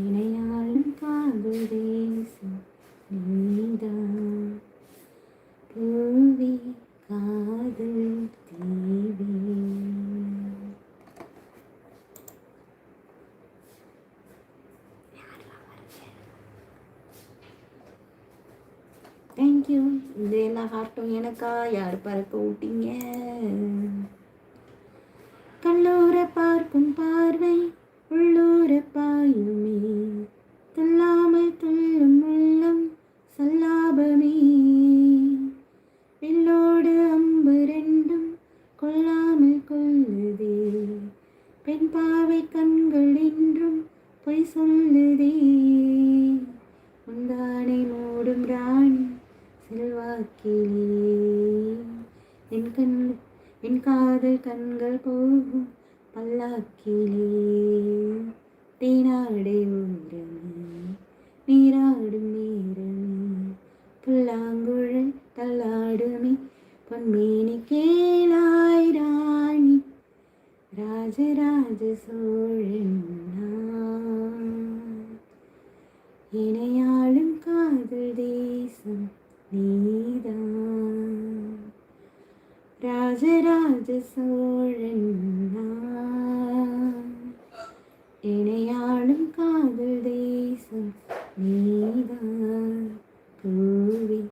இணையாளும் காதல் தேசம் நீதான் பூவி காதல் தீவி. தேங்க்யூ. இந்த எல்லா ஹார்ட்டும் எனக்கா யார் பறக்க விட்டீங்க? கல்லூர பார்க்கும் பார்வை உள்ளூர பாயுமே, துல்லாமல் துள்ளும் உள்ளம் சல்லாபமே, வில்லோடு அம்பு ரெண்டும் கொல்லாமல் கொல்லுதே, பெண் பாவை கண்கள் என்றும் பொய் சொல்லுதே, முந்தானை மூடும் ராணி செல்வாக்கிலே, என் காதல் கண்கள் போகும் பல்லாக்கிலே, தேனாடை ஓரமே நீராடும் நேரமே, புல்லாங்குழல் தள்ளாடுமே பொன்மேனி கேளாய் ராணி, ராஜராஜ சோழன் நான். இணையாளும் காதல் தேசம் நீதான், ராஜராஜ சோழன் நான். இணையாளும் காதல் தேசம்